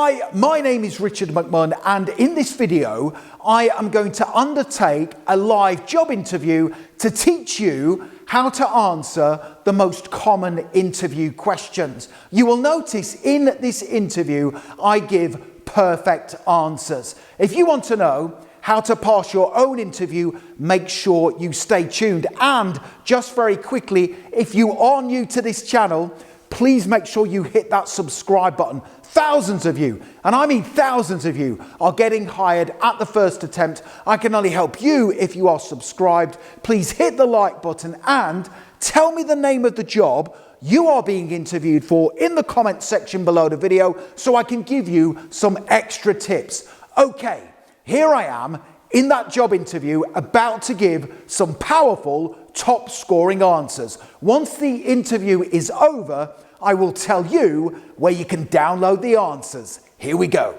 Hi, my name is Richard McMunn, and in this video I am going to undertake a live job interview to teach you how to answer the most common interview questions. You will notice in this interview I give perfect answers. If you want to know how to pass your own interview, make sure you stay tuned. And just very quickly, if you are new to this channel, please make sure you hit that subscribe button. Thousands of you, and I mean thousands of you, are getting hired at the first attempt. I can only help you if you are subscribed. Please hit the like button and tell me the name of the job you are being interviewed for in the comment section below the video so I can give you some extra tips. Okay, here I am in that job interview about to give some powerful top scoring answers. Once the interview is over, I will tell you where you can download the answers. Here we go.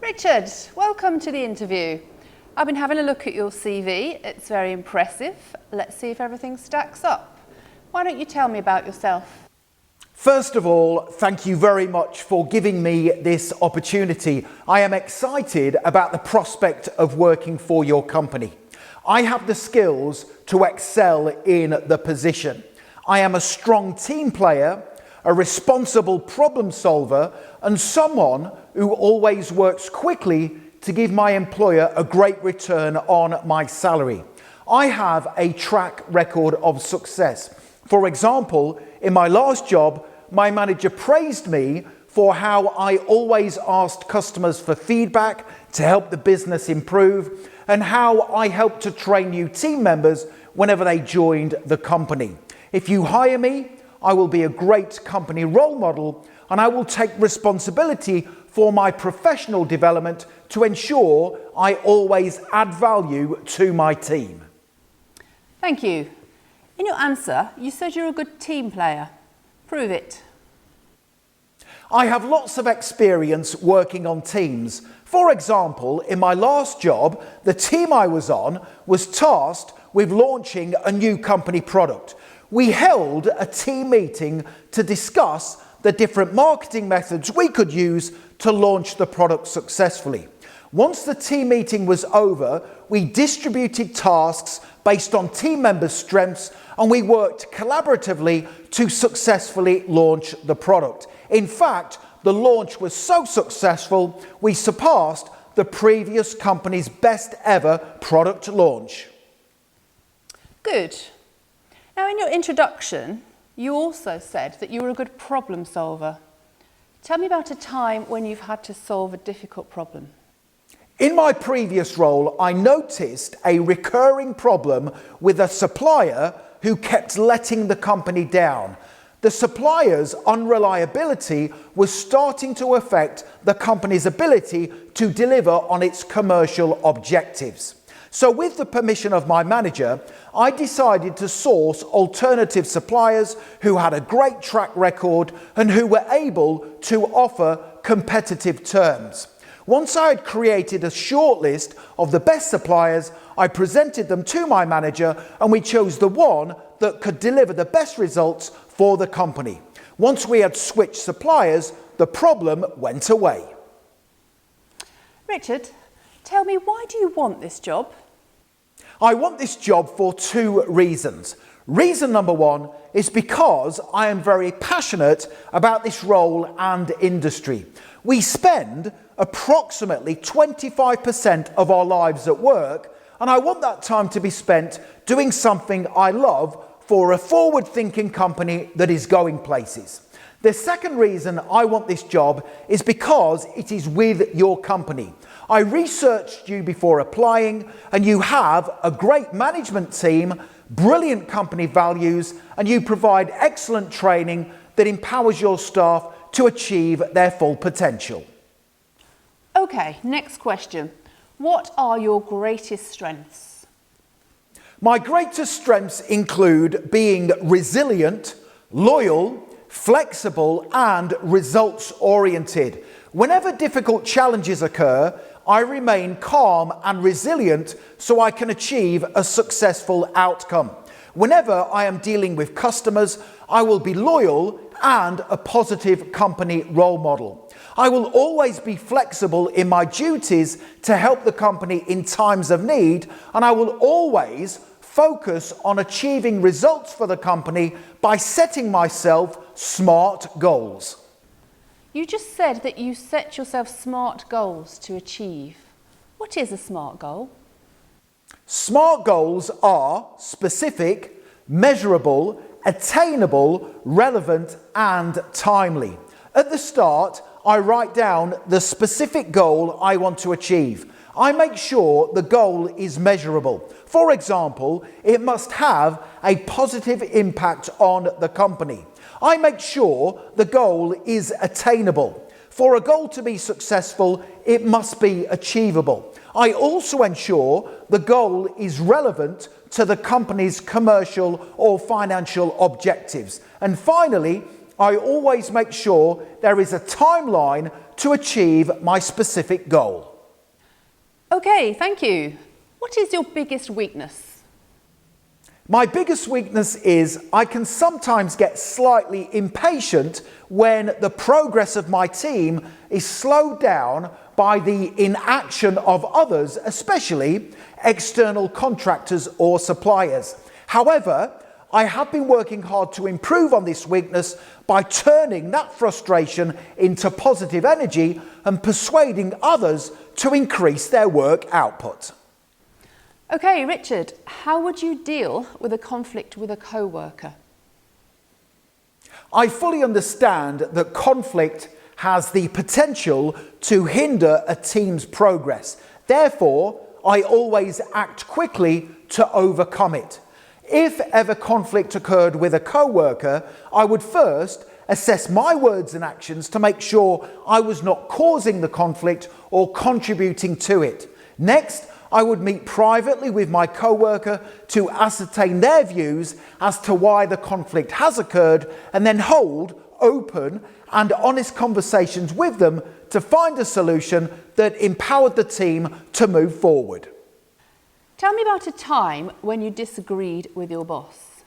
Richard, welcome to the interview. I've been having a look at your CV. It's very impressive. Let's see if everything stacks up. Why don't you tell me about yourself? First of all, thank you very much for giving me this opportunity. I am excited about the prospect of working for your company. I have the skills to excel in the position. I am a strong team player, a responsible problem solver, and someone who always works quickly to give my employer a great return on my salary. I have a track record of success. For example, in my last job, my manager praised me for how I always asked customers for feedback to help the business improve, and how I helped to train new team members whenever they joined the company. If you hire me, I will be a great company role model, and I will take responsibility for my professional development to ensure I always add value to my team. Thank you. In your answer, you said you're a good team player. Prove it. I have lots of experience working on teams. For example, in my last job, the team I was on was tasked with launching a new company product. We held a team meeting to discuss the different marketing methods we could use to launch the product successfully. Once the team meeting was over, we distributed tasks based on team members' strengths, and we worked collaboratively to successfully launch the product. In fact, the launch was so successful, we surpassed the previous company's best ever product launch. Good. Now, in your introduction, you also said that you were a good problem solver. Tell me about a time when you've had to solve a difficult problem. In my previous role, I noticed a recurring problem with a supplier who kept letting the company down. The supplier's unreliability was starting to affect the company's ability to deliver on its commercial objectives. So with the permission of my manager, I decided to source alternative suppliers who had a great track record and who were able to offer competitive terms. Once I had created a short list of the best suppliers, I presented them to my manager, and we chose the one that could deliver the best results for the company. Once we had switched suppliers, the problem went away. Richard, tell me, why do you want this job? I want this job for two reasons. Reason number one is because I am very passionate about this role and industry. We spend approximately 25% of our lives at work, and I want that time to be spent doing something I love for a forward-thinking company that is going places. The second reason I want this job is because it is with your company. I researched you before applying, and you have a great management team, brilliant company values, and you provide excellent training that empowers your staff to achieve their full potential. Okay, next question. What are your greatest strengths? My greatest strengths include being resilient, loyal, flexible, and results-oriented. Whenever difficult challenges occur, I remain calm and resilient so I can achieve a successful outcome. Whenever I am dealing with customers, I will be loyal and a positive company role model. I will always be flexible in my duties to help the company in times of need, and I will always focus on achieving results for the company by setting myself SMART goals. You just said that you set yourself SMART goals to achieve. What is a SMART goal? SMART goals are specific, measurable, attainable, relevant, and timely. At the start, I write down the specific goal I want to achieve. I make sure the goal is measurable. For example, it must have a positive impact on the company. I make sure the goal is attainable. For a goal to be successful, it must be achievable. I also ensure the goal is relevant to the company's commercial or financial objectives. And finally, I always make sure there is a timeline to achieve my specific goal. Okay, thank you. What is your biggest weakness? My biggest weakness is I can sometimes get slightly impatient when the progress of my team is slowed down by the inaction of others, especially external contractors or suppliers. However, I have been working hard to improve on this weakness by turning that frustration into positive energy and persuading others to increase their work output. Okay, Richard, how would you deal with a conflict with a co-worker? I fully understand that conflict has the potential to hinder a team's progress. Therefore, I always act quickly to overcome it. If ever conflict occurred with a co-worker, I would first assess my words and actions to make sure I was not causing the conflict or contributing to it. Next, I would meet privately with my co-worker to ascertain their views as to why the conflict has occurred, and then hold open and honest conversations with them to find a solution that empowered the team to move forward. Tell me about a time when you disagreed with your boss.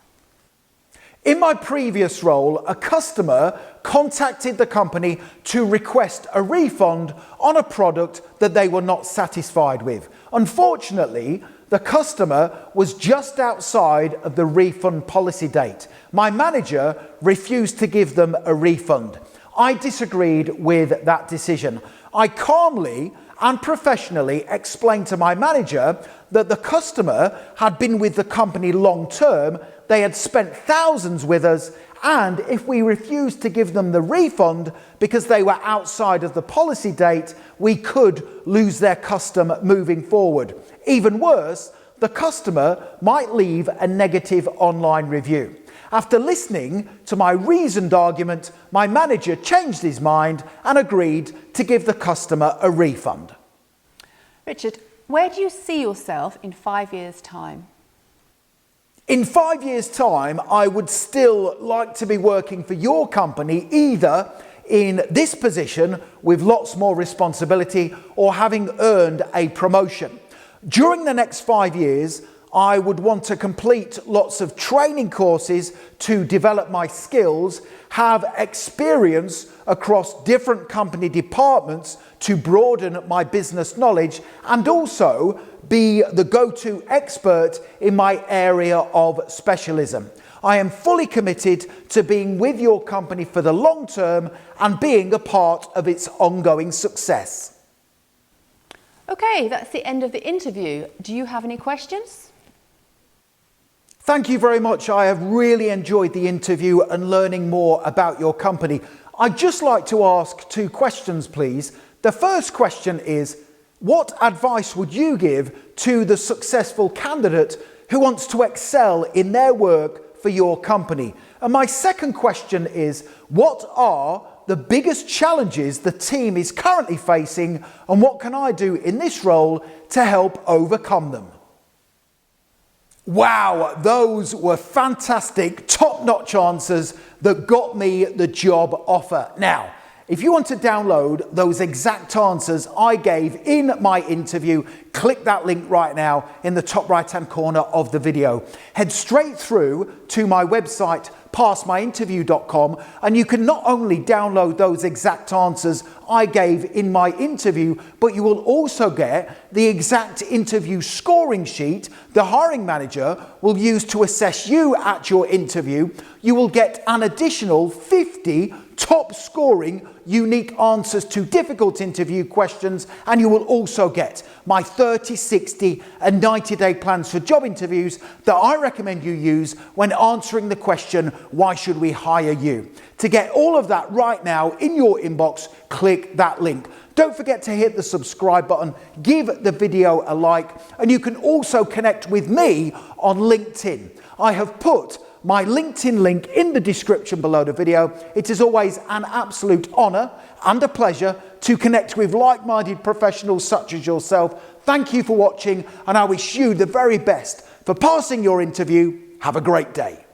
In my previous role, a customer contacted the company to request a refund on a product that they were not satisfied with. Unfortunately, the customer was just outside of the refund policy date. My manager refused to give them a refund. I disagreed with that decision. I calmly and professionally explained to my manager that the customer had been with the company long term, they had spent thousands with us, and if we refused to give them the refund because they were outside of the policy date, we could lose their custom moving forward. Even worse, the customer might leave a negative online review. After listening to my reasoned argument, my manager changed his mind and agreed to give the customer a refund. Richard, where do you see yourself in 5 years' time? In 5 years' time, I would still like to be working for your company, either in this position with lots more responsibility or having earned a promotion. During the next 5 years, I would want to complete lots of training courses to develop my skills, have experience across different company departments to broaden my business knowledge, and also be the go-to expert in my area of specialism. I am fully committed to being with your company for the long term and being a part of its ongoing success. Okay, that's the end of the interview. Do you have any questions? Thank you very much. I have really enjoyed the interview and learning more about your company. I'd just like to ask 2 questions, please. The first question is, what advice would you give to the successful candidate who wants to excel in their work for your company? And my second question is, what are the biggest challenges the team is currently facing, and what can I do in this role to help overcome them? Wow, those were fantastic, top-notch answers that got me the job offer. Now, If you want to download those exact answers I gave in my interview, click that link right now in the top right-hand corner of the video. Head straight through to my website, passmyinterview.com, and you can not only download those exact answers I gave in my interview, but you will also get the exact interview scoring sheet the hiring manager will use to assess you at your interview. You will get an additional 50 top scoring unique answers to difficult interview questions, and you will also get my 30, 60 and 90-day plans for job interviews that I recommend you use when answering the question, why should we hire you? To get all of that right now in your inbox, click that link. Don't forget to hit the subscribe button, give the video a like, and you can also connect with me on LinkedIn. I have put my LinkedIn link in the description below the video. It is always an absolute honor and a pleasure to connect with like-minded professionals such as yourself. Thank you for watching, and I wish you the very best for passing your interview. Have a great day.